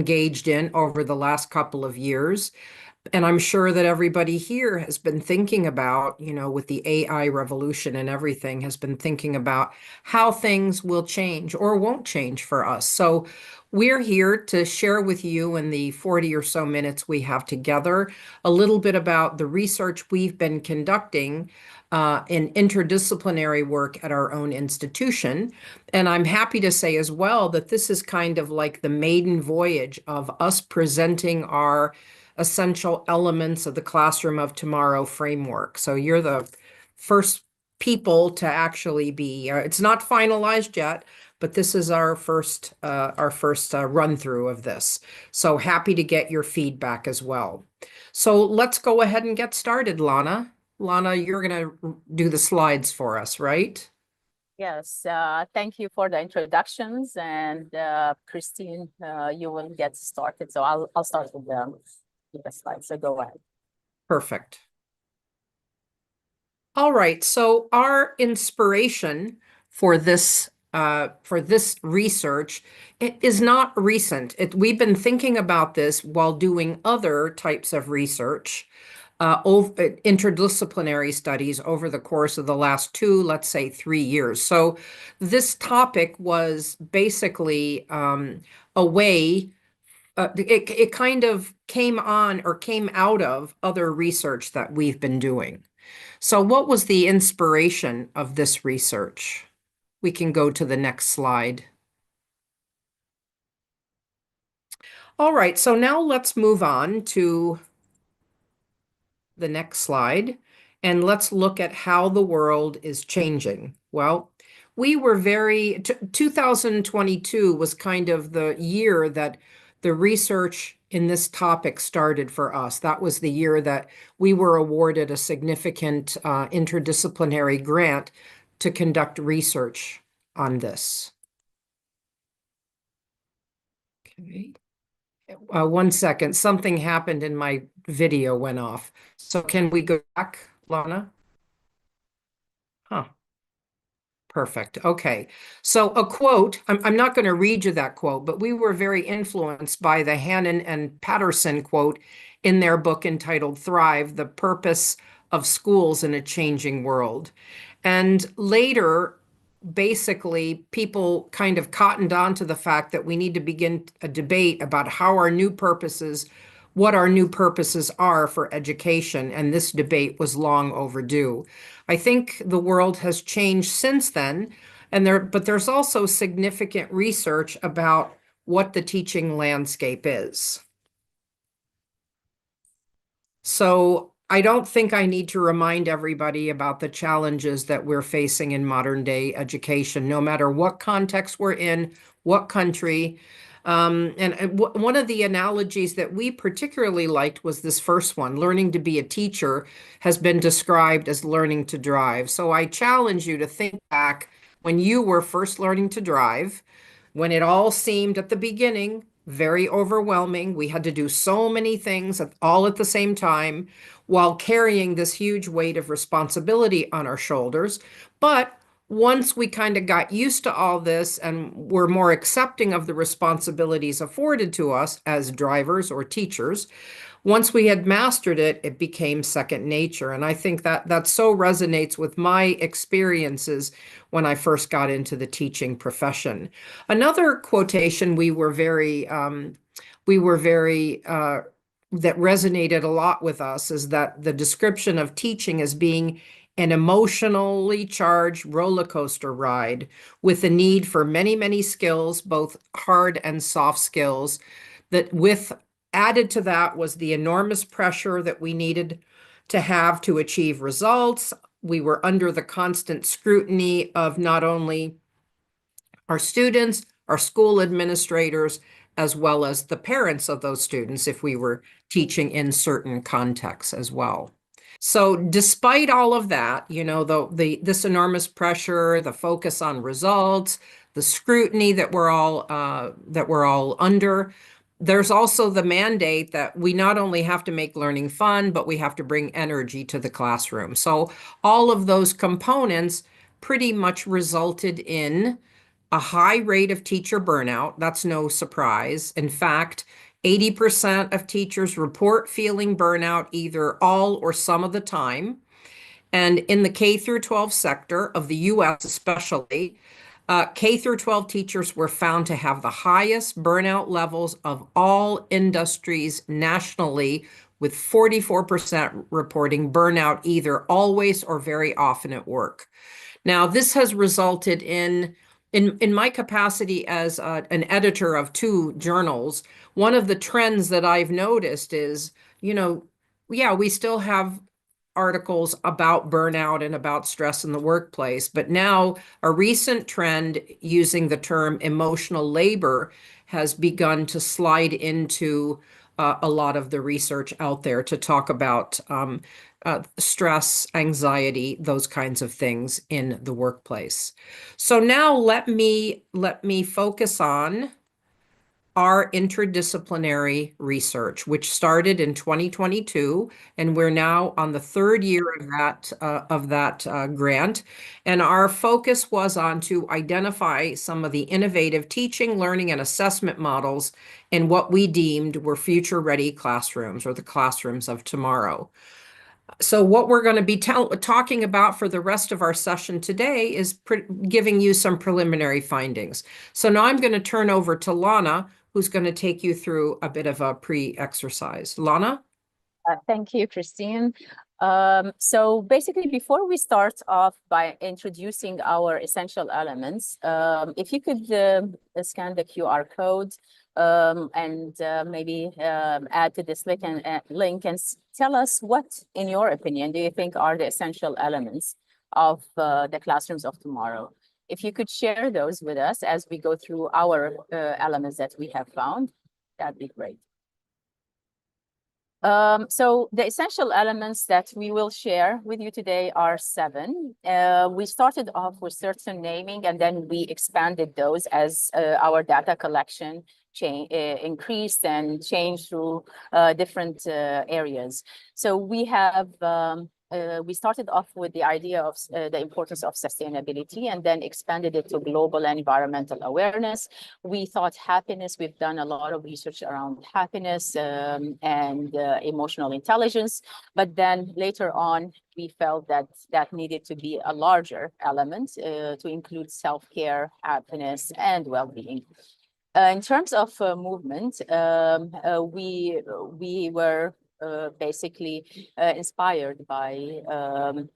engaged in over the last couple of years. And I'm sure that everybody here has been thinking about, with the AI revolution and everything, has been thinking about how things will change or won't change for us. So we're here to share with you in the 40 or so minutes we have together a little bit about the research we've been conducting in interdisciplinary work at our own institution. And I'm happy to say as well that this is kind of like the maiden voyage of us presenting our essential elements of the Classroom of Tomorrow framework. So you're the first people to actually be, it's not finalized yet, but this is our first run through of this. So happy to get your feedback as well. So let's go ahead and get started, Lana. Lana, you're going to do the slides for us, right? Yes, thank you for the introductions, and Christine, you will get started. So I'll start with the slides. So go ahead. Perfect. All right. So our inspiration for this research, it is not recent. We've been thinking about this while doing other types of research, interdisciplinary studies over the course of the last 2, let's say 3 years. So this topic was basically a way. It kind of came on or came out of other research that we've been doing. So what was the inspiration of this research? We can go to the next slide. All right, so now let's move on to the next slide, and let's look at how the world is changing. Well, 2022 was kind of the year that the research in this topic started for us. That was the year that we were awarded a significant interdisciplinary grant to conduct research on this. Okay. 1 second, something happened and my video went off. So can we go back, Lana? Huh. Perfect. Okay. So a quote, I'm not going to read you that quote, but we were very influenced by the Hannon and Patterson quote in their book entitled Thrive, The Purpose of Schools in a Changing World. And later, basically, people kind of cottoned on to the fact that we need to begin a debate about what our new purposes are for education, and this debate was long overdue. I think the world has changed since then, but there's also significant research about what the teaching landscape is. So I don't think I need to remind everybody about the challenges that we're facing in modern day education, no matter what context we're in, what country. One of the analogies that we particularly liked was this first one. Learning to be a teacher has been described as learning to drive. So I challenge you to think back when you were first learning to drive, when it all seemed at the beginning very overwhelming. We had to do so many things all at the same time while carrying this huge weight of responsibility on our shoulders. But once we kind of got used to all this and were more accepting of the responsibilities afforded to us as drivers or teachers, once we had mastered it, it became second nature. And I think that so resonates with my experiences when I first got into the teaching profession. Another quotation that resonated a lot with us is that the description of teaching as being an emotionally charged roller coaster ride with the need for many, many skills, both hard and soft skills, added to that was the enormous pressure that we needed to have to achieve results. We were under the constant scrutiny of not only our students, our school administrators, as well as the parents of those students if we were teaching in certain contexts as well. So despite all of that, this enormous pressure, the focus on results, the scrutiny that we're all under, there's also the mandate that we not only have to make learning fun, but we have to bring energy to the classroom. So all of those components pretty much resulted in a high rate of teacher burnout. That's no surprise. In fact, 80% of teachers report feeling burnout either all or some of the time. And in the K through 12 sector of the US especially, K through 12 teachers were found to have the highest burnout levels of all industries nationally, with 44% reporting burnout either always or very often at work. Now, this has resulted in my capacity as an editor of two journals, one of the trends that I've noticed is, yeah, we still have articles about burnout and about stress in the workplace, but now a recent trend using the term emotional labor has begun to slide into a lot of the research out there to talk about stress, anxiety, those kinds of things in the workplace. So now let me focus on our interdisciplinary research, which started in 2022, and we're now on the third year of that grant. And our focus was on to identify some of the innovative teaching, learning, and assessment models in what we deemed were future-ready classrooms, or the classrooms of tomorrow. So what we're going to be talking about for the rest of our session today is giving you some preliminary findings. So now I'm going to turn over to Lana, who's going to take you through a bit of a pre-exercise. Lana? Thank you, Christine. So basically, before we start off by introducing our essential elements, if you could scan the QR code and maybe add to this link and tell us what, in your opinion, do you think are the essential elements of the classrooms of tomorrow? If you could share those with us as we go through our elements that we have found, that'd be great. So the essential elements that we will share with you today are 7. We started off with certain naming, and then we expanded those as our data collection increased and changed through different areas. So we have we started off with the idea of the importance of sustainability, and then expanded it to global and environmental awareness. We thought happiness. We've done a lot of research around happiness and emotional intelligence, but then later on, we felt that that needed to be a larger element to include self-care, happiness, and well-being. In terms of movement, we were basically inspired by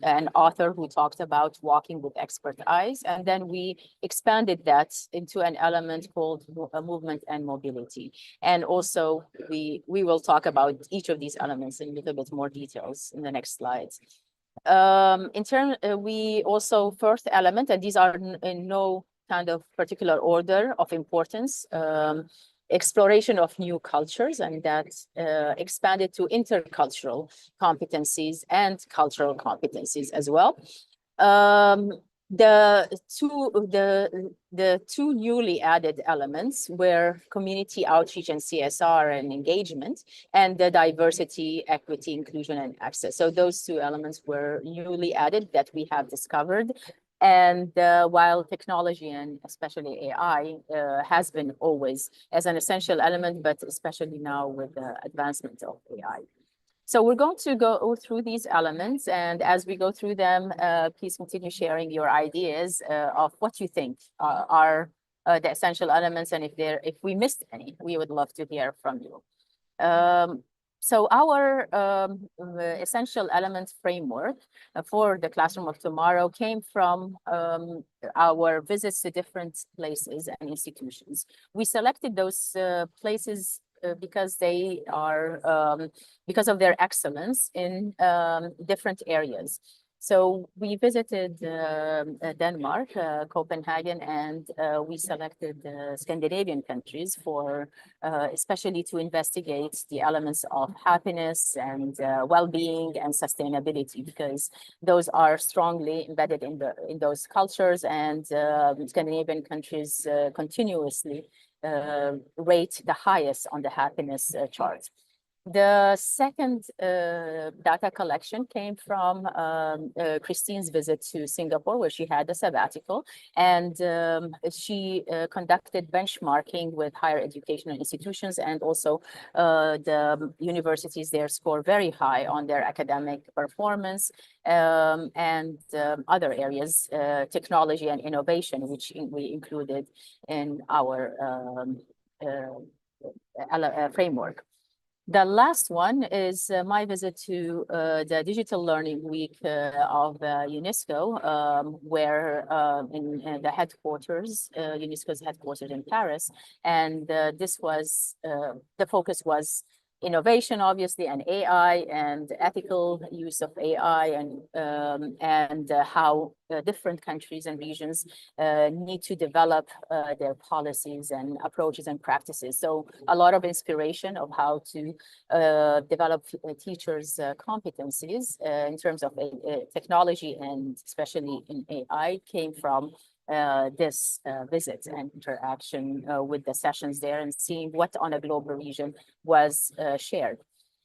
an author who talked about walking with expert eyes, and then we expanded that into an element called movement and mobility. And also, we will talk about each of these elements in a little bit more details in the next slides. We also, first element, and these are in no kind of particular order of importance, exploration of new cultures, and that expanded to intercultural competencies and cultural competencies as well. The two newly added elements were community outreach and CSR and engagement, and the diversity, equity, inclusion, and access. So those 2 elements were newly added that we have discovered. And while technology, and especially AI, has been always as an essential element, but especially now with the advancement of AI. So we're going to go through these elements, and as we go through them, please continue sharing your ideas of what you think are the essential elements, and if we missed any, we would love to hear from you. So our essential element framework for the classroom of tomorrow came from our visits to different places and institutions. We selected those places because they are because of their excellence in different areas. So we visited Denmark, Copenhagen, and we selected Scandinavian countries for especially to investigate the elements of happiness and well-being and sustainability, because those are strongly embedded in those cultures, and Scandinavian countries continuously rate the highest on the happiness chart. The second data collection came from Christine's visit to Singapore, where she had a sabbatical, and she conducted benchmarking with higher educational institutions, and also the universities there score very high on their academic performance, and other areas, technology and innovation, which we included in our framework. The last one is my visit to the Digital Learning Week of UNESCO, where in the headquarters, UNESCO's headquarters in Paris. And this was, the focus was innovation, obviously, and AI and ethical use of AI, and how different countries and regions need to develop their policies and approaches and practices. So a lot of inspiration of how to develop teachers' competencies in terms of technology, and especially in AI, came from this visit and interaction with the sessions there, and seeing what on a global region was shared.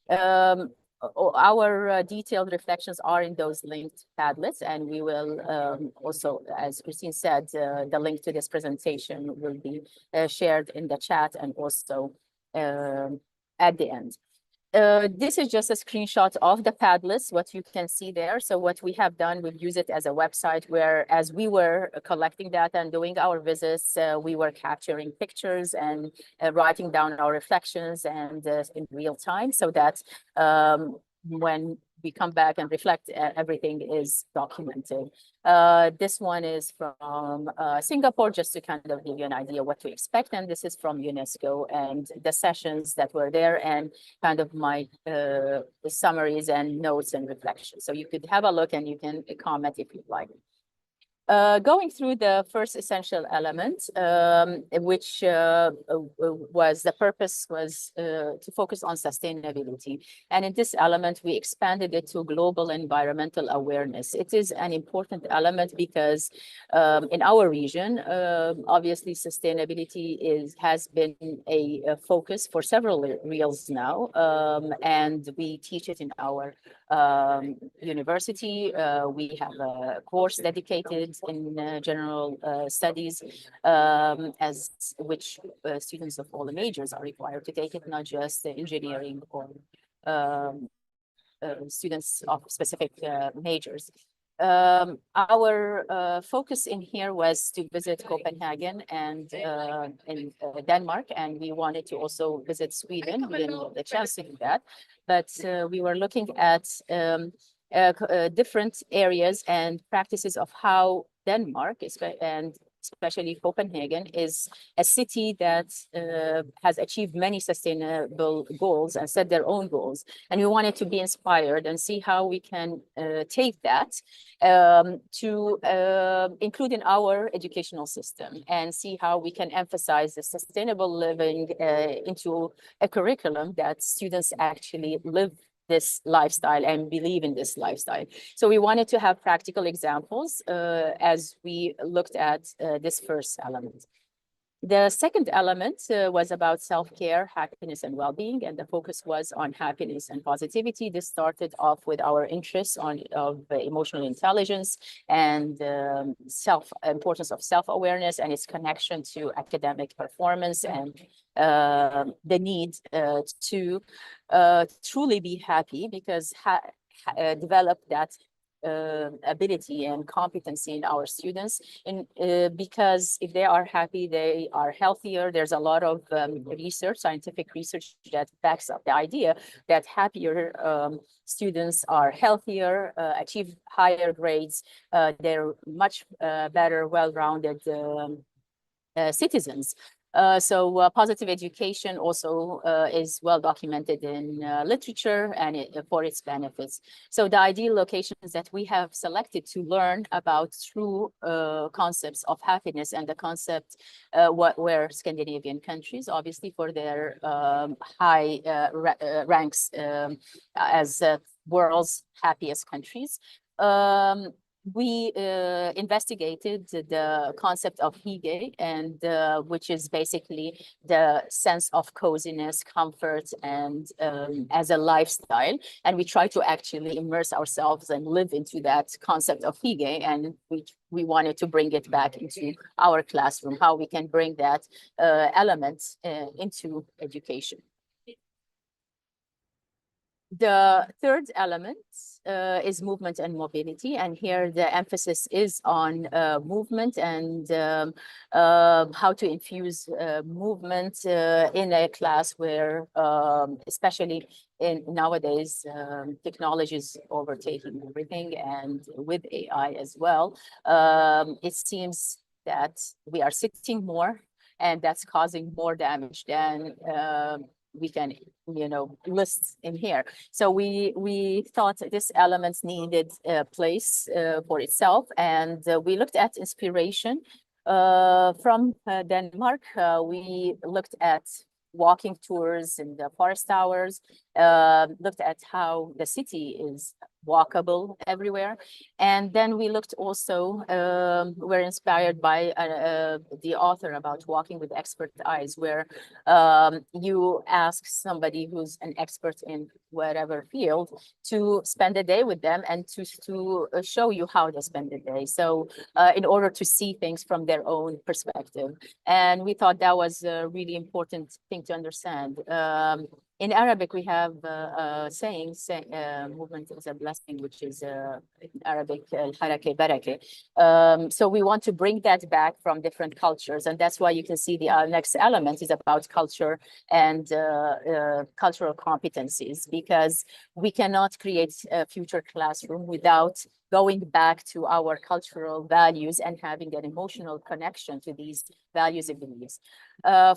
Our detailed reflections are in those linked Padlets, and we will also, as Christine said, the link to this presentation will be shared in the chat and also at the end. This is just a screenshot of the Padlets, what you can see there. So what we have done, we've used it as a website where, as we were collecting data and doing our visits, we were capturing pictures and writing down our reflections and in real time, so that when we come back and reflect, everything is documented. This one is from Singapore, just to kind of give you an idea what to expect. And this is from UNESCO and the sessions that were there, and kind of my summaries and notes and reflections. So you could have a look and you can comment if you'd like. Going through the first essential element, which was the purpose was to focus on sustainability. And in this element, we expanded it to global environmental awareness. It is an important element because in our region, obviously sustainability has been a focus for several years now, and we teach it in our university. We have a course dedicated in general studies, as which students of all the majors are required to take it, not just engineering or students of specific majors. Our focus in here was to visit Copenhagen and in Denmark, and we wanted to also visit Sweden. We didn't get the chance to do that, but we were looking at different areas and practices of how Denmark and especially Copenhagen is a city that has achieved many sustainable goals and set their own goals. And we wanted to be inspired and see how we can take that to include in our educational system, and see how we can emphasize the sustainable living into a curriculum that students actually live this lifestyle and believe in this lifestyle. So we wanted to have practical examples as we looked at this first element. The second element was about self-care, happiness, and well-being, and the focus was on happiness and positivity. This started off with our interests of emotional intelligence and importance of self-awareness and its connection to academic performance, and the need to truly be happy, because develop that ability and competency in our students, because if they are happy, they are healthier. There's a lot of research, scientific research, that backs up the idea that happier students are healthier, achieve higher grades, they're much better, well-rounded citizens. So positive education also is well documented in literature, and for its benefits. So the ideal locations that we have selected to learn about true concepts of happiness, and the concept where Scandinavian countries, obviously for their high ranks as world's happiest countries. we investigated the concept of hygge, and which is basically the sense of coziness, comfort, and as a lifestyle. And we try to actually immerse ourselves and live into that concept of hygge. And we wanted to bring it back into our classroom, how we can bring that element into education. The third element is movement and mobility. And here the emphasis is on movement and how to infuse movement in a class where, especially in nowadays, technology is overtaking everything, and with AI as well, it seems that we are sitting more, and that's causing more damage than we can, list in here. So we thought this elements needed a place for itself, and we looked at inspiration from Denmark. We looked at walking tours in the forest towers, looked at how the city is walkable everywhere. And then we looked also, we're inspired by the author about walking with expert eyes, where you ask somebody who's an expert in whatever field to spend a day with them and to show you how they spend the day. So in order to see things from their own perspective. And we thought that was a really important thing to understand. In Arabic, we have a saying, movement is a blessing, which is in Arabic, al-harake barake. So we want to bring that back from different cultures. And that's why you can see the next element is about culture and cultural competencies, because we cannot create a future classroom without going back to our cultural values and having an emotional connection to these values and beliefs.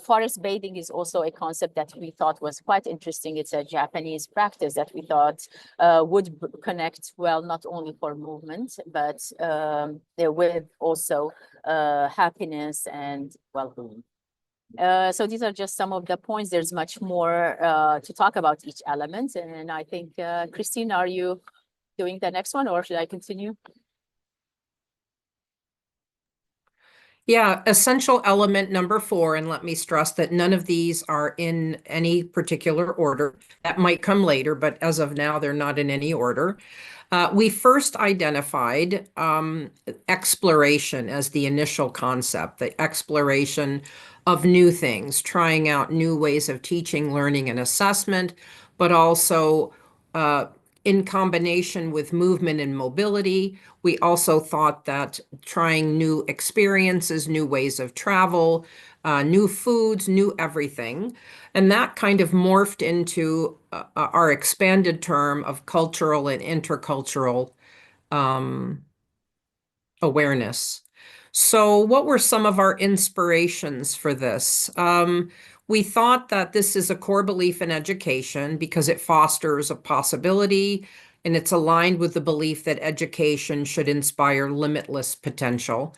Forest bathing is also a concept that we thought was quite interesting. It's a Japanese practice that we thought would connect well, not only for movement, but with also happiness and well-being. So these are just some of the points. There's much more to talk about each element. And I think, Christine, are you doing the next one, or should I continue? Yeah, essential element number 4, and let me stress that none of these are in any particular order. That might come later, but as of now, they're not in any order. We first identified exploration as the initial concept, the exploration of new things, trying out new ways of teaching, learning, and assessment, but also in combination with movement and mobility. We also thought that trying new experiences, new ways of travel, new foods, new everything. And that kind of morphed into our expanded term of cultural and intercultural awareness. So what were some of our inspirations for this? We thought that this is a core belief in education because it fosters a possibility, and it's aligned with the belief that education should inspire limitless potential.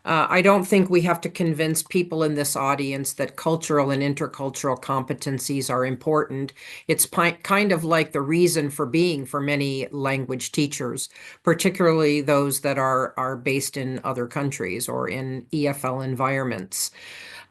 I don't think we have to convince people in this audience that cultural and intercultural competencies are important. It's kind of like the reason for being for many language teachers, particularly those that are based in other countries or in EFL environments.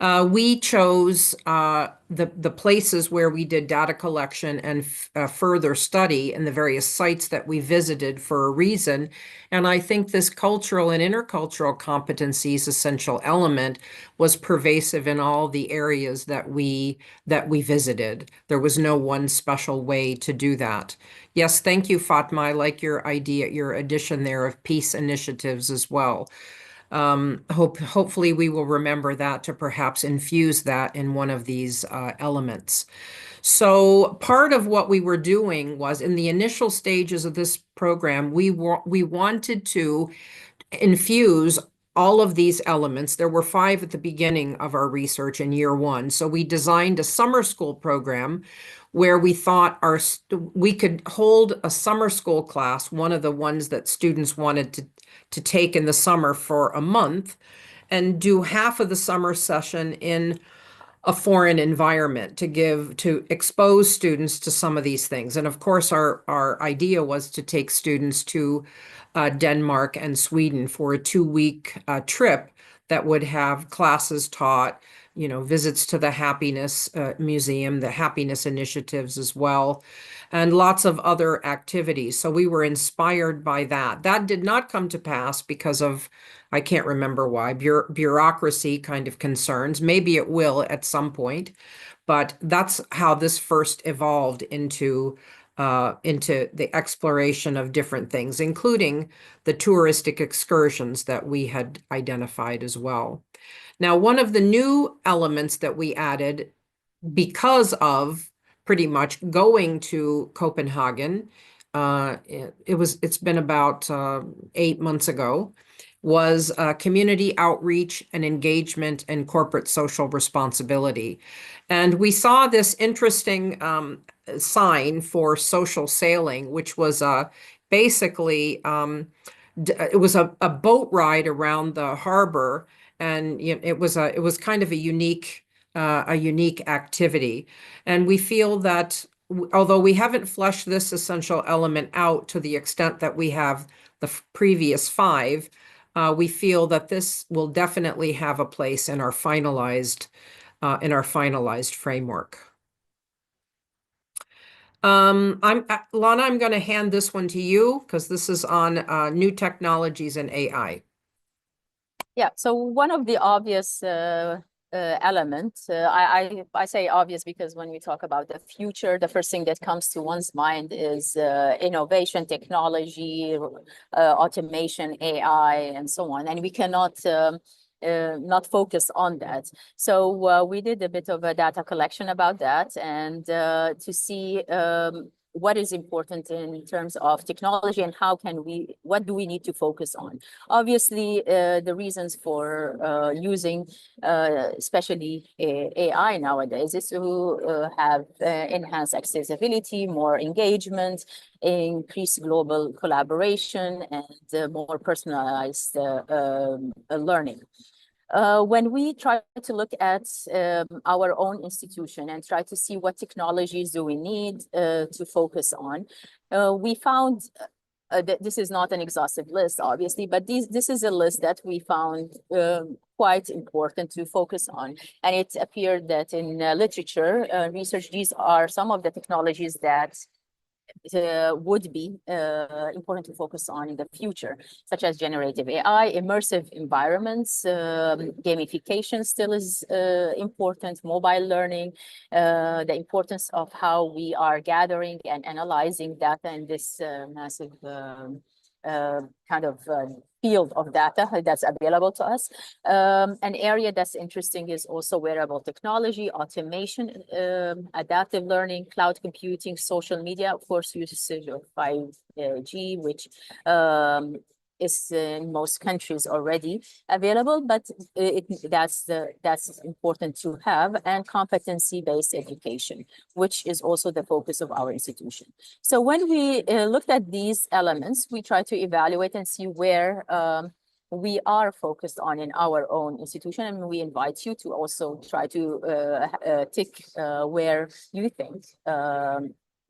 We chose the places where we did data collection and further study and the various sites that we visited for a reason. And I think this cultural and intercultural competencies essential element was pervasive in all the areas that we visited. There was no one special way to do that. Yes, thank you, Fatma. I like your idea, your addition there of peace initiatives as well. Hopefully we will remember that to perhaps infuse that in one of these elements. So part of what we were doing was in the initial stages of this program, we wanted to infuse all of these elements. There were 5 at the beginning of our research in year 1. So we designed a summer school program where we thought we could hold a summer school class, one of the ones that students wanted to take in the summer for a month, and do half of the summer session in a foreign environment to expose students to some of these things. And of course, our idea was to take students to Denmark and Sweden for a 2-week trip that would have classes taught, visits to the Happiness Museum, the happiness initiatives as well, and lots of other activities. So we were inspired by that. That did not come to pass because of, I can't remember why, bureaucracy kind of concerns. Maybe it will at some point, but that's how this first evolved into the exploration of different things, including the touristic excursions that we had identified as well. Now, one of the new elements that we added because of pretty much going to Copenhagen, it's been about 8 months ago, was community outreach and engagement and corporate social responsibility. And we saw this interesting sign for social sailing, which was basically it was a boat ride around the harbor, and it was kind of a unique activity. And we feel that although we haven't fleshed this essential element out to the extent that we have the previous 5, we feel that this will definitely have a place in our finalized framework. Lana, I'm going to hand this one to you because this is on new technologies and AI. Yeah, so one of the obvious elements, I say obvious because when we talk about the future, the first thing that comes to one's mind is innovation, technology, automation, AI, and so on. And we cannot not focus on that. So we did a bit of a data collection about that, and to see what is important in terms of technology and what do we need to focus on? Obviously, the reasons for using especially AI nowadays is to have enhanced accessibility, more engagement, increased global collaboration, and more personalized learning. When we try to look at our own institution and try to see what technologies do we need to focus on, we found that this is not an exhaustive list, obviously, but this is a list that we found quite important to focus on. And it appeared that in literature research, these are some of the technologies that would be important to focus on in the future, such as generative AI, immersive environments, gamification still is important, mobile learning, the importance of how we are gathering and analyzing data in this massive kind of field of data that's available to us. An area that's interesting is also wearable technology, automation, adaptive learning, cloud computing, social media, of course, usage of 5G, which is in most countries already available, but that's important to have, and competency-based education, which is also the focus of our institution. So when we looked at these elements, we try to evaluate and see where we are focused on in our own institution, and we invite you to also try to tick where you think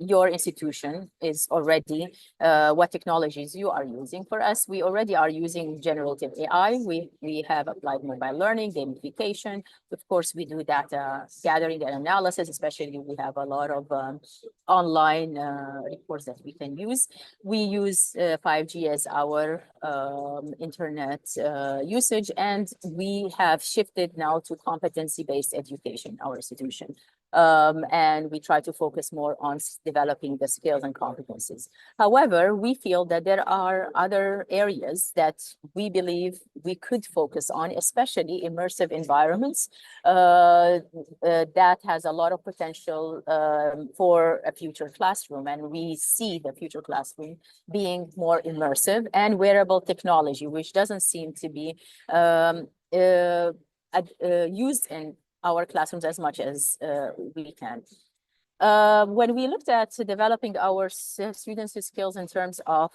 your institution is already, what technologies you are using. For us, we already are using generative AI. We have applied mobile learning, gamification. Of course, we do data gathering and analysis, especially we have a lot of online reports that we can use. We use 5G as our internet usage, and we have shifted now to competency-based education, our institution. And we try to focus more on developing the skills and competencies. However, we feel that there are other areas that we believe we could focus on, especially immersive environments, that has a lot of potential for a future classroom. And we see the future classroom being more immersive, and wearable technology, which doesn't seem to be used in our classrooms as much as we can. When we looked at developing our students' skills in terms of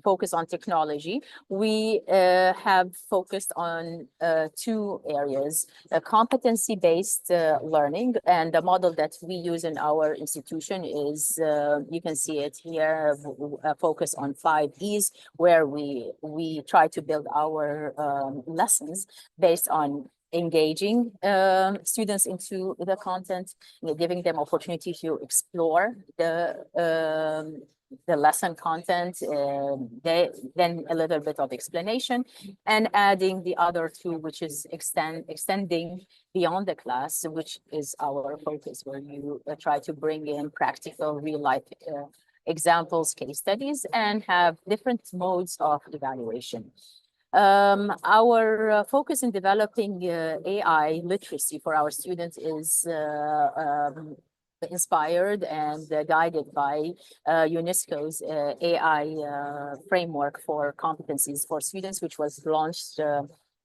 focus on technology, we have focused on two areas: competency-based learning, and the model that we use in our institution is, you can see it here, focus on 5 E's, where we try to build our lessons based on engaging students into the content, giving them opportunity to explore the lesson content, then a little bit of explanation, and adding the other two, which is extending beyond the class, which is our focus, where you try to bring in practical, real life examples, case studies, and have different modes of evaluation. Our focus in developing AI literacy for our students is inspired and guided by UNESCO's AI framework for competencies for students, which was launched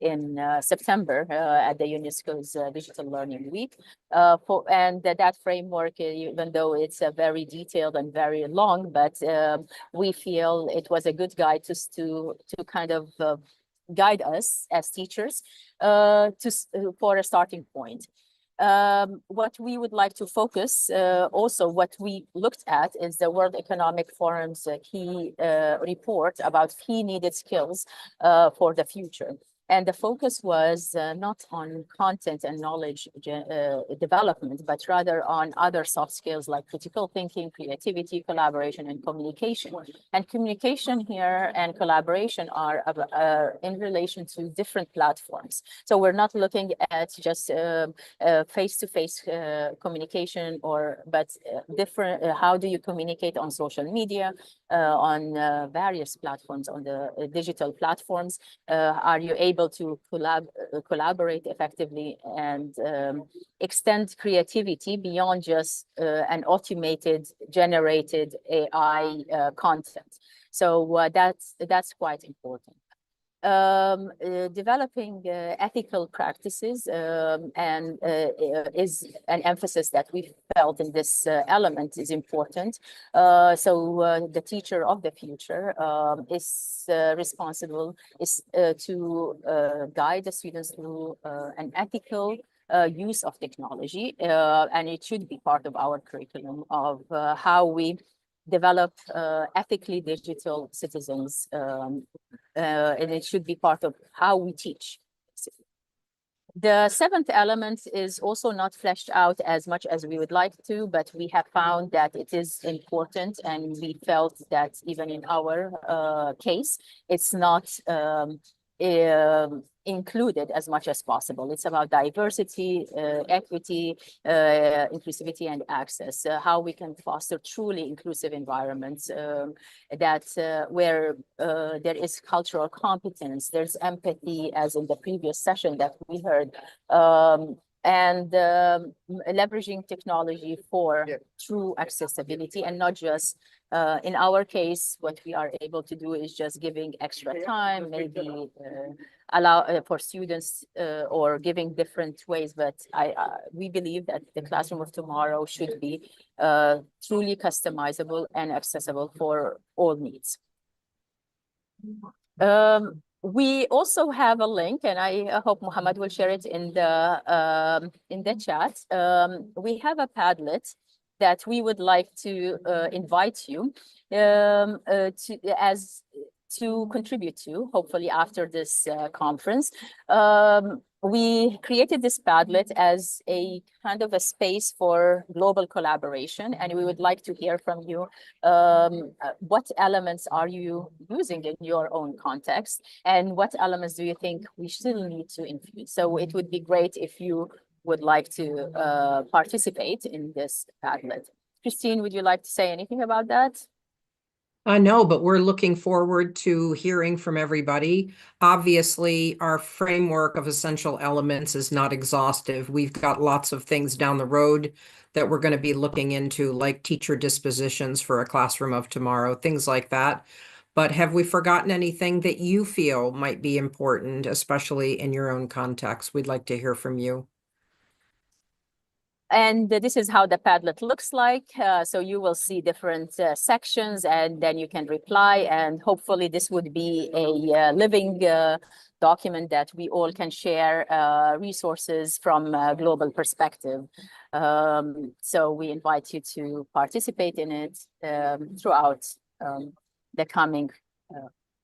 in September at the UNESCO's Digital Learning Week. And that framework, even though it's very detailed and very long, but we feel it was a good guide to kind of guide us as teachers for a starting point. What we would like to focus, also what we looked at, is the World Economic Forum's key report about key needed skills for the future. And the focus was not on content and knowledge development, but rather on other soft skills like critical thinking, creativity, collaboration, and communication. And communication here and collaboration are in relation to different platforms. So we're not looking at just face-to-face communication, but different. How do you communicate on social media, on various platforms, on the digital platforms? Are you able to collaborate effectively and extend creativity beyond just an automated generated AI content? So that's quite important. Developing ethical practices is an emphasis that we felt in this element is important. So the teacher of the future is responsible to guide the students through an ethical use of technology, and it should be part of our curriculum of how we develop ethically digital citizens, and it should be part of how we teach. The seventh element is also not fleshed out as much as we would like to, but we have found that it is important, and we felt that even in our case, it's not included as much as possible. It's about diversity, equity, inclusivity, and access. How we can foster truly inclusive environments where there is cultural competence, there's empathy, as in the previous session that we heard, and leveraging technology for true accessibility, and not just in our case, what we are able to do is just giving extra time, maybe allow for students or giving different ways. But we believe that the classroom of tomorrow should be truly customizable and accessible for all needs. We also have a link, and I hope Muhammad will share it in the chat. We have a Padlet that we would like to invite you to contribute to, hopefully after this conference. We created this Padlet as a kind of a space for global collaboration, and we would like to hear from you. What elements are you using in your own context, and what elements do you think we still need to infuse? So it would be great if you would like to participate in this Padlet. Christine, would you like to say anything about that? No, but we're looking forward to hearing from everybody. Obviously, our framework of essential elements is not exhaustive. We've got lots of things down the road that we're going to be looking into, like teacher dispositions for a classroom of tomorrow, things like that. But have we forgotten anything that you feel might be important, especially in your own context? We'd like to hear from you. And this is how the Padlet looks like. So you will see different sections, and then you can reply. And hopefully this would be a living document that we all can share resources from a global perspective. So we invite you to participate in it throughout the coming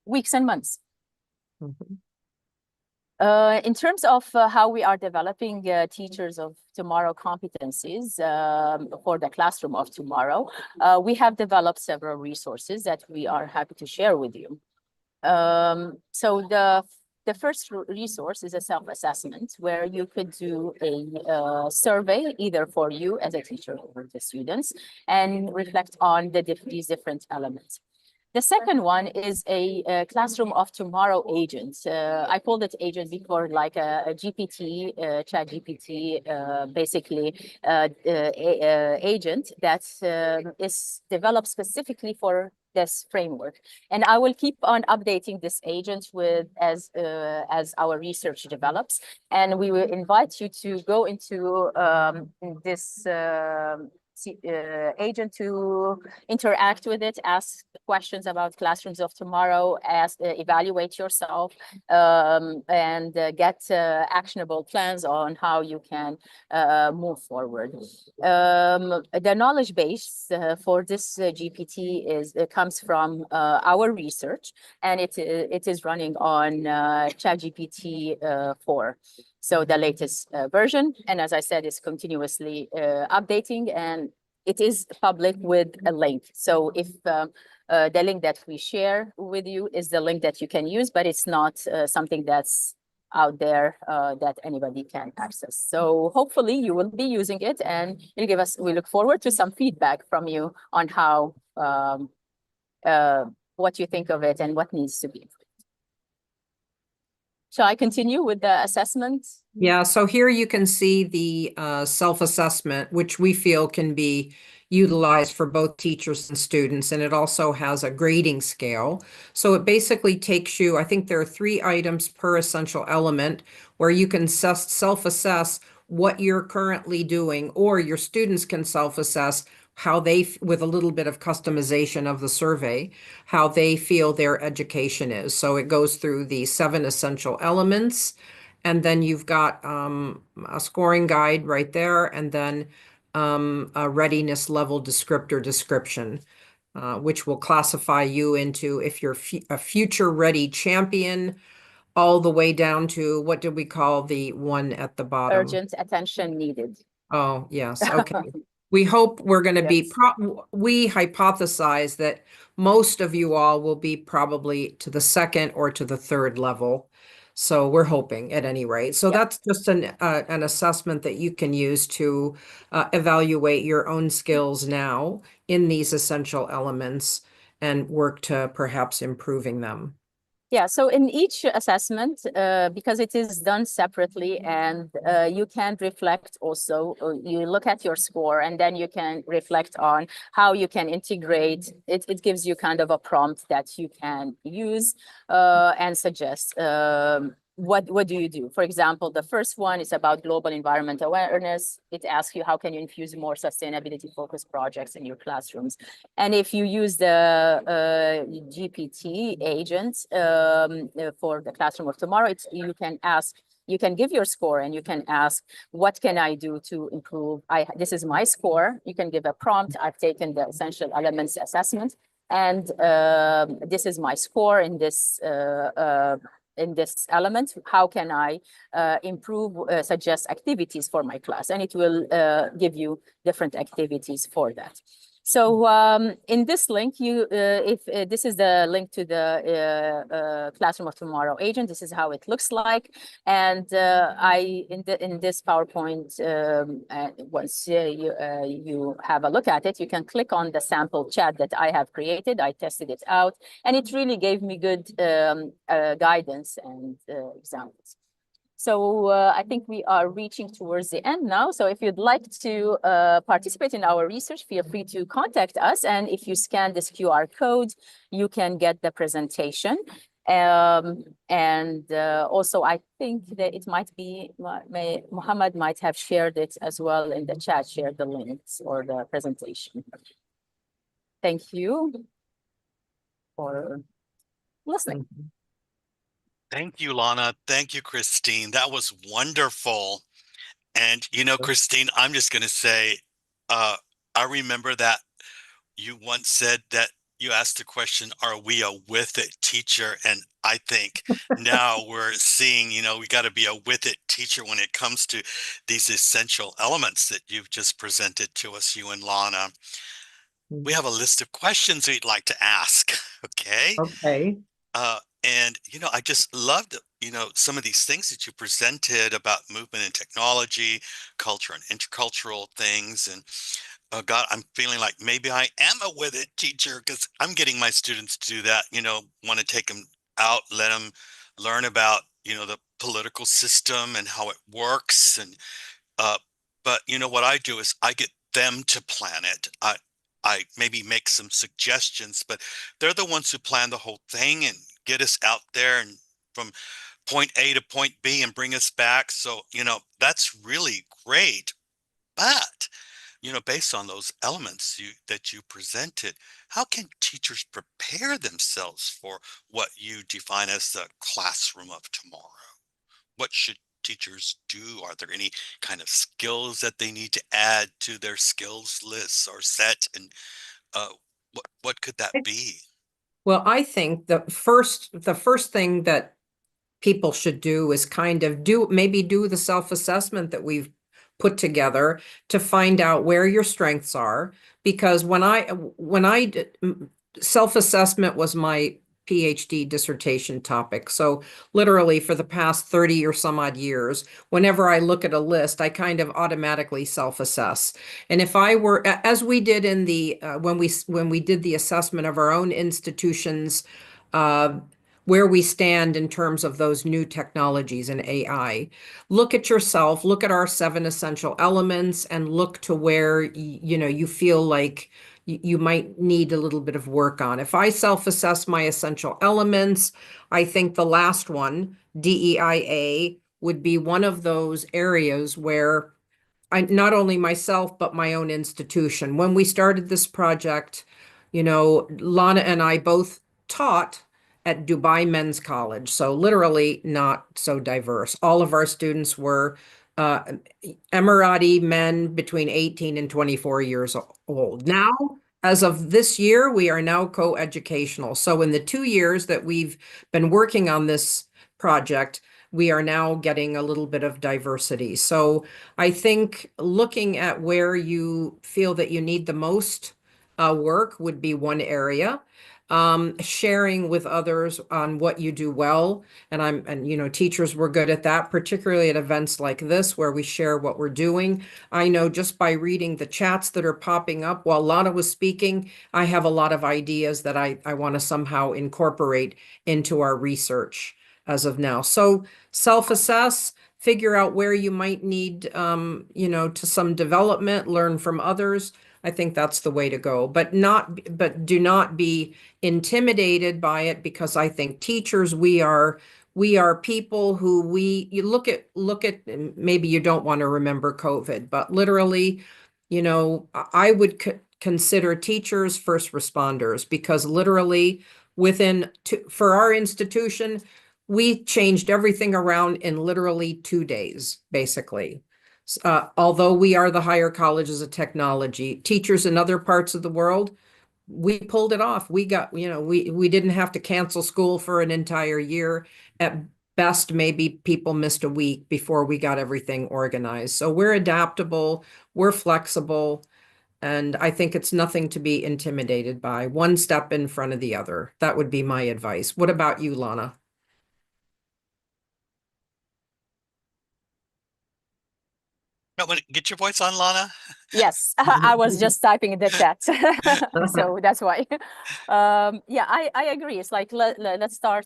weeks and months. Mhm. In terms of how we are developing teachers of tomorrow competencies for the classroom of tomorrow, we have developed several resources that we are happy to share with you. So the first resource is a self-assessment where you could do a survey either for you as a teacher or the students and reflect on these different elements. The second one is a classroom of tomorrow agent. I called it agent before, like a GPT, chat GPT, basically agent that is developed specifically for this framework. And I will keep on updating this agent as our research develops. And we will invite you to go into this agent to interact with it, ask questions about classrooms of tomorrow, evaluate yourself, and get actionable plans on how you can move forward. The knowledge base for this GPT comes from our research, and it is running on ChatGPT 4. So the latest version, and as I said, it's continuously updating, and it is public with a link. So if the link that we share with you is the link that you can use, but it's not something that's out there that anybody can access. So hopefully you will be using it, and we look forward to some feedback from you on how what you think of it and what needs to be improved. Shall I continue with the assessment? Yeah, so here you can see the self-assessment, which we feel can be utilized for both teachers and students, and it also has a grading scale. So it basically takes you, I think there are 3 items per essential element where you can self-assess what you're currently doing, or your students can self-assess how they, with a little bit of customization of the survey, how they feel their education is. So it goes through the 7 essential elements, and then you've got a scoring guide right there, and then a readiness level descriptor description, which will classify you into if you're a future ready champion, all the way down to, what did we call the one at the bottom? Urgent attention needed. Oh, yes. Okay. We hope we're going to be, Yes. we hypothesize that most of you all will be probably to the 2nd or to the 3rd level. So we're hoping at any rate. So Yeah. that's just an assessment that you can use to evaluate your own skills now in these essential elements and work to perhaps improving them. Yeah, so in each assessment, because it is done separately, and you can reflect also, you look at your score, and then you can reflect on how you can integrate. It gives you kind of a prompt that you can use and suggest. What do you do? For example, the first one is about global environment awareness. It asks you, how can you infuse more sustainability-focused projects in your classrooms? And if you use the GPT agent for the classroom of tomorrow, you can give your score, and you can ask, what can I do to improve? This is my score. You can give a prompt. I've taken the essential elements assessment, and this is my score in this element. How can I improve, suggest activities for my class? And it will give you different activities for that. So in this link, if this is the link to the Classroom of Tomorrow agent, this is how it looks like. And in this PowerPoint, once you have a look at it, you can click on the sample chat that I have created. I tested it out, and it really gave me good guidance and examples. So I think we are reaching towards the end now. So if you'd like to participate in our research, feel free to contact us. And if you scan this QR code, you can get the presentation. And also, I think that it might be, Muhammad might have shared it as well in the chat, shared the links or the presentation. Thank you for listening. Thank you, Lana. Thank you, Christine. That was wonderful. And, Christine, I'm just going to say, I remember that you once said that you asked the question, are we a with it teacher? And I think now we're seeing, we got to be a with it teacher when it comes to these essential elements that you've just presented to us, you and Lana. We have a list of questions we'd like to ask. Okay. Okay. And, I just loved, some of these things that you presented about movement and technology, culture and intercultural things. And oh God, I'm feeling like maybe I am a with it teacher because I'm getting my students to do that, want to take them out, let them learn about, the political system and how it works. And, but what I do is I get them to plan it. I maybe make some suggestions, but they're the ones who plan the whole thing and get us out there and from point A to point B and bring us back. So, that's really great. But, based on those elements that you presented, how can teachers prepare themselves for what you define as the classroom of tomorrow? What should teachers do? Are there any kind of skills that they need to add to their skills lists or set? And uh, what could that be? Well, I think the first thing that people should do is kind of do the self-assessment that we've put together to find out where your strengths are. Because when I did self-assessment was my PhD dissertation topic. So literally for the past 30 or some odd years, whenever I look at a list, I kind of automatically self-assess. And if I were, as we did in the, when we did the assessment of our own institutions, uh, where we stand in terms of those new technologies and AI. Look at yourself, look at our 7 essential elements, and look to where you feel like you might need a little bit of work on. If I self-assess my essential elements, I think the last one, DEIA, would be one of those areas where not only myself, but my own institution. When we started this project, Lana and I both taught at Dubai Men's College, so literally not so diverse. All of our students were uh, Emirati men between 18 and 24 years old. Now, as of this year, we are now co-educational. So in the 2 years that we've been working on this project, we are now getting a little bit of diversity. So I think looking at where you feel that you need the most work would be one area. Sharing with others on what you do well. And teachers were good at that, particularly at events like this where we share what we're doing. I know just by reading the chats that are popping up while Lana was speaking, I have a lot of ideas that I want to somehow incorporate into our research as of now. So self-assess, figure out where you might need, to some development, learn from others. I think that's the way to go, but do not be intimidated by it, because I think teachers, we are people who you look at, maybe you don't want to remember COVID, but literally, I would consider teachers first responders, because literally for our institution, we changed everything around in literally 2 days, basically. Although we are the higher colleges of technology, teachers in other parts of the world, we pulled it off. We got, we didn't have to cancel school for an entire year. At best, maybe people missed a week before we got everything organized. So we're adaptable, we're flexible, and I think it's nothing to be intimidated by. One step in front of the other. That would be my advice. What about you, Lana? No, get your voice on, Lana. Yes, I was just typing in the chat, so that's why. Yeah, I agree. It's like let's start.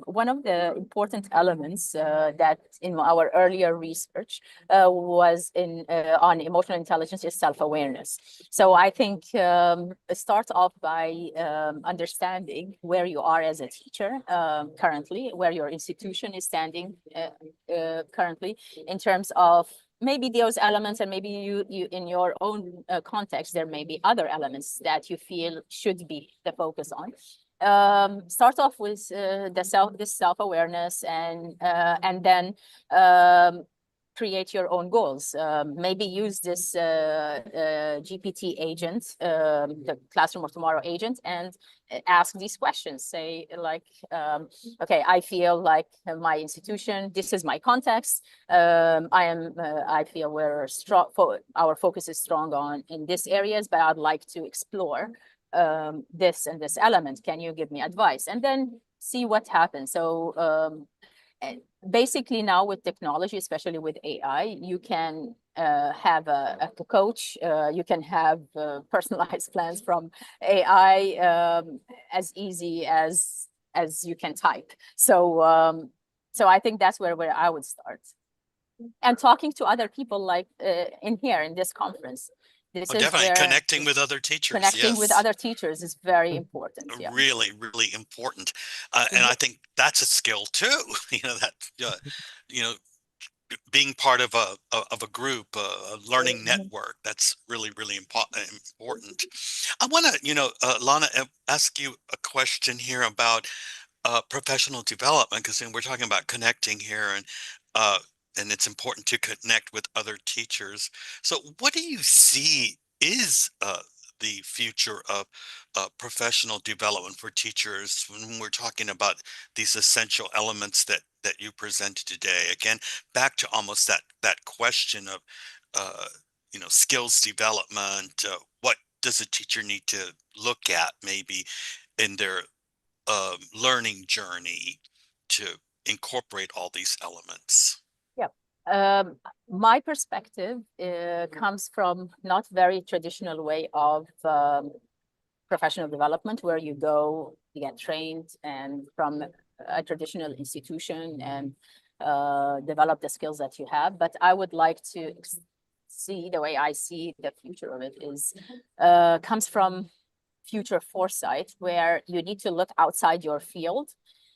One of the important elements that in our earlier research was on emotional intelligence is self-awareness. So I think start off by understanding where you are as a teacher currently, where your institution is standing currently in terms of maybe those elements, and maybe you in your own context, there may be other elements that you feel should be the focus on. Start off with this self-awareness, and then create your own goals. Maybe use this GPT agent, the Classroom of Tomorrow agent, and ask these questions. Say like, okay, I feel like my institution, this is my context. I feel we're strong, our focus is strong on in these areas, but I'd like to explore this and this element. Can you give me advice? And then see what happens. So basically now with technology, especially with AI, you can have a coach, you can have personalized plans from AI as easy as you can type. So so I think that's where I would start. And talking to other people like in here in this conference. This is Definitely where connecting with other teachers. connecting with Yes. other teachers is very important. Yeah. Really, really important. And I think that's a skill too. You know, that you know, being part of a group, a learning network, that's really, really important. I want to, Lana, ask you a question here about professional development, because we're talking about connecting here, and it's important to connect with other teachers. So what do you see is the future of professional development for teachers when we're talking about these essential elements that you presented today? Again, back to almost that question of skills development. What does a teacher need to look at maybe in their learning journey to incorporate all these elements? Yeah. My perspective comes from not very traditional way of professional development, where you go, you get trained and from a traditional institution and develop the skills that you have. But I would like to see the way I see the future of it is comes from future foresight, where you need to look outside your field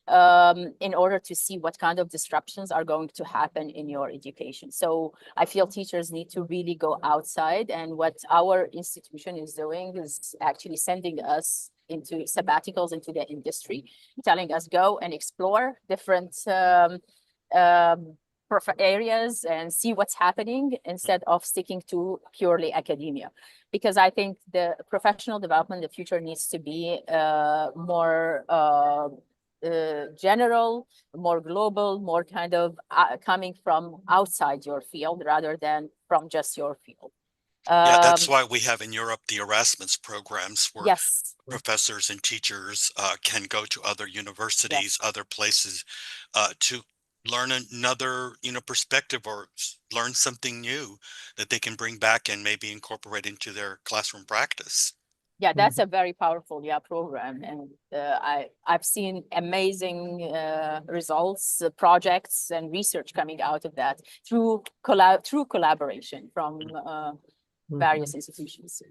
in order to see what kind of disruptions are going to happen in your education. So I feel teachers need to really go outside, and what our institution is doing is actually sending us into sabbaticals into the industry, telling us go and explore different areas and see what's happening instead of sticking to purely academia. Because I think the professional development in the future needs to be more general, more global, more kind of coming from outside your field rather than from just your field. Yeah, that's why we have in Europe the Erasmus programs, where yes, professors and teachers can go to other universities, yes, other places to learn another, perspective, or learn something new that they can bring back and maybe incorporate into their classroom practice. Yeah, that's a very powerful program, and I've seen amazing results, projects, and research coming out of that through collaboration from various institutions.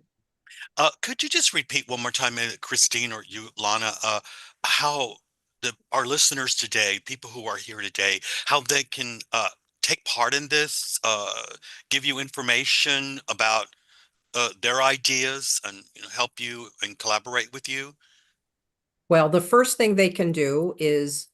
Could you just repeat one more time, Christine or you, Lana, how our listeners today, people who are here today, how they can take part in this, give you information about their ideas, and help you and collaborate with you? Well, the first thing they can do is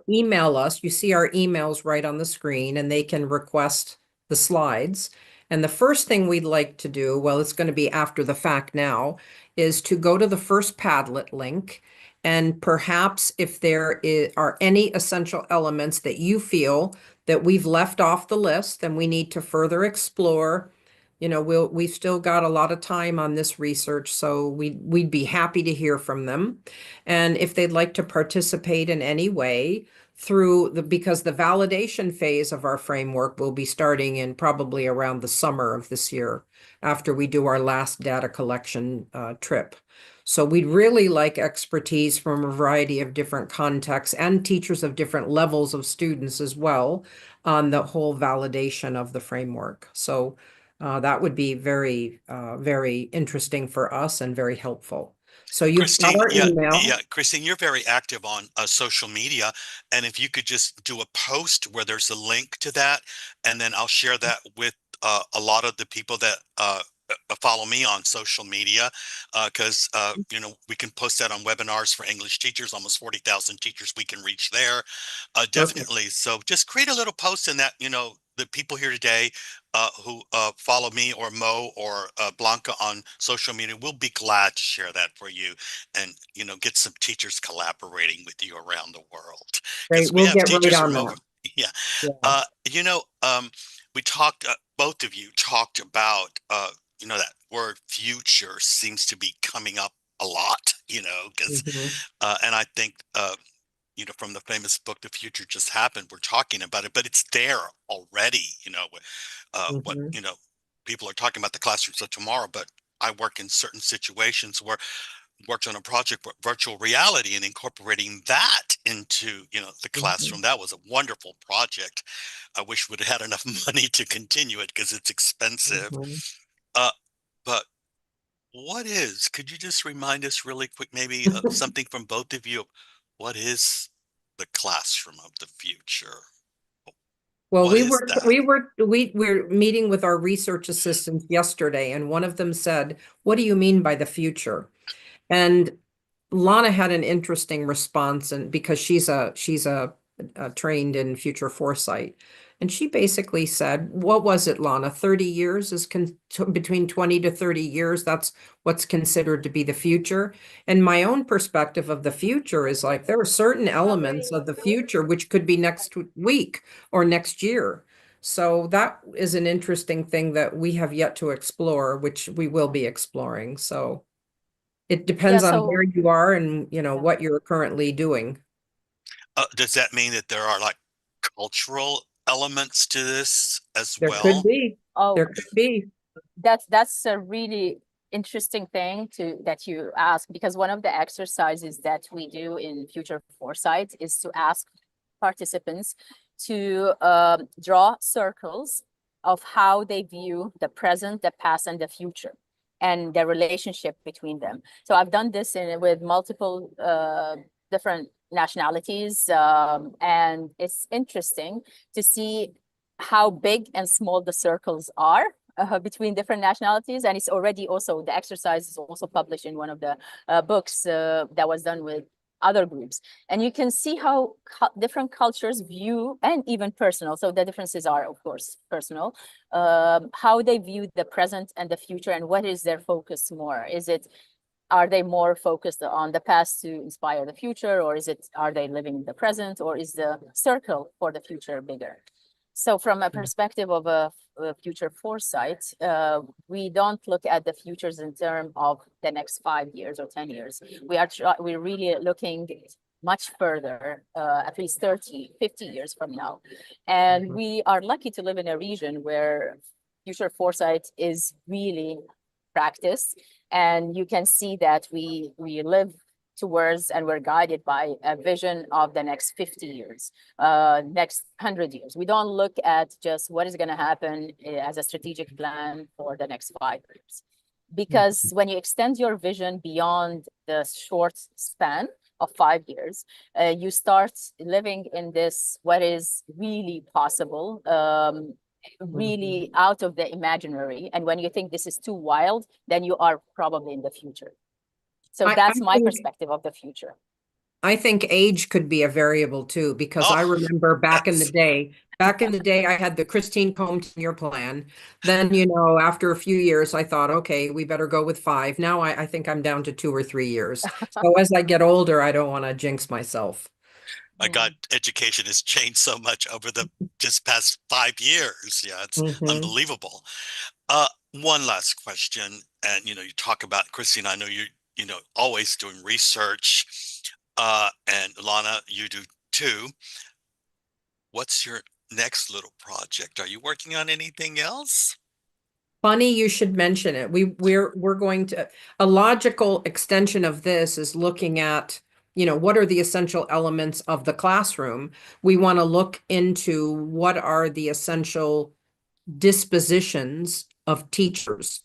email us. You see our emails right on the screen, and they can request the slides. And the first thing we'd like to do, well, it's going to be after the fact now, is to go to the first Padlet link. And perhaps if there are any essential elements that you feel that we've left off the list and we need to further explore, we've still got a lot of time on this research, so we'd be happy to hear from them. And if they'd like to participate in any way because the validation phase of our framework will be starting in probably around the summer of this year after we do our last data collection trip. So we'd really like expertise from a variety of different contexts and teachers of different levels of students as well on the whole validation of the framework. So that would be very, very interesting for us and very helpful. So you've got Christine, our yeah, email. Christine, you're very active on social media, and if you could just do a post where there's a link to that, and then I'll share that with a lot of the people that follow me on social media, because we can post that on webinars for English teachers, almost 40,000 teachers we can reach there. Perfect. Definitely. So just create a little post in that, the people here today who follow me or Mo or Blanca on social media, we'll be glad to share that for you and, get some teachers collaborating with you around the world because Great. we We'll have get right teachers on from over. that. Yeah. Yeah. You know, we talked, both of you talked about, that word future seems to be coming up a lot, because, Mhm. and I think, from the famous book, The Future Just Happened, we're talking about it, but it's there already, what, Mhm. people are talking about the classrooms of tomorrow, but I work in certain situations where worked on a project with virtual reality and incorporating that into, the Mhm. classroom. That was a wonderful project. I wish we'd had enough money to continue it because it's expensive. Mhm. Uh, but could you just remind us really quick, maybe something from both of you? What is the classroom of the future? Well, What is that? we're meeting with our research assistants yesterday, and one of them said, "What do you mean by the future?" And Lana had an interesting response, and because she's a trained in future foresight, and she basically said, "What was it, Lana? 30 years is between 20 to 30 years. That's what's considered to be the future." And my own perspective of the future is like there are certain elements of the future which could be next week or next year. So that is an interesting thing that we have yet to explore, which we will be exploring. So. It Yeah, depends on where so you are and, yeah. what you're currently doing. Does that mean that there are like cultural elements to this as There could well? be. Oh, There could be. that's a really interesting thing that you ask, because one of the exercises that we do in Future Foresight is to ask participants to draw circles of how they view the present, the past, and the future, and the relationship between them. So I've done this with multiple different nationalities, and it's interesting to see how big and small the circles are between different nationalities. And it's already also, the exercise is also published in one of the books that was done with other groups. And you can see how different cultures view, and even personal, so the differences are, of course, personal, how they view the present and the future, and what is their focus more. Are they more focused on the past to inspire the future, or are they living in the present, or is the circle for the future bigger? So from a perspective of a future foresight, we don't look at the futures in terms of the next 5 years or 10 years. We're really looking much further, at least 30, 50 years from now. And we are lucky to live in a region where future foresight is really practiced. And you can see that we live towards, and we're guided by a vision of the next 50 years, next 100 years. We don't look at just what is going to happen as a strategic plan for the next 5 years. Because when you extend your vision beyond the short span of 5 years, you start living in this, what is really possible, really out of the imaginary. And when you think this is too wild, then you are probably in the future. So I that's my think perspective of the future. I think age could be a variable too, because I Oh, remember yes. back in the day, I had the Christine Coombe 10-year plan. Then, after a few years, I thought, okay, we better go with 5. Now I think I'm down to 2 or 3 years. So as I get older, I don't want to jinx myself. My God, education has changed so much over the just past 5 years. Yeah, it's Mhm. unbelievable. One last question, and you talk about Christine. I know you're always doing research, and Lana, you do too. What's your next little project? Are you working on anything else? Funny you should mention it. We're going to, a logical extension of this is looking at, what are the essential elements of the classroom? We want to look into what are the essential dispositions of teachers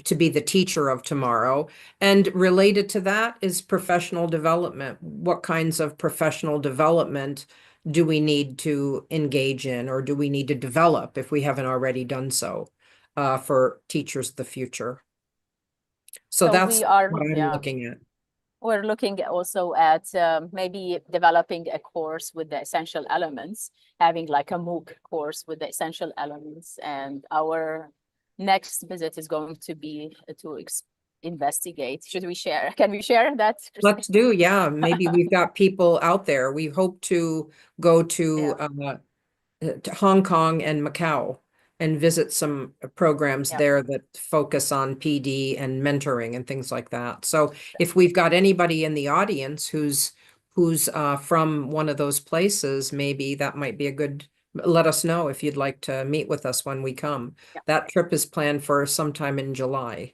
to be the teacher of tomorrow. And related to that is professional development. What kinds of professional development do we need to engage in, or do we need to develop if we haven't already done so, for teachers of the future? So So that's we are, what I'm yeah, looking at. we're looking also at maybe developing a course with the essential elements, having like a MOOC course with the essential elements. And our next visit is going to be to investigate. Should we share? Can we share that, Christine? Let's do, yeah. Maybe we've got people out there. We hope to go to Hong Kong and Macau and visit some programs Yeah. there that focus on PD and mentoring and things like that. So if we've got anybody in the audience who's from one of those places, maybe that might be a good, let us know if you'd like to meet with us when we come. Yeah. That trip is planned for sometime in July.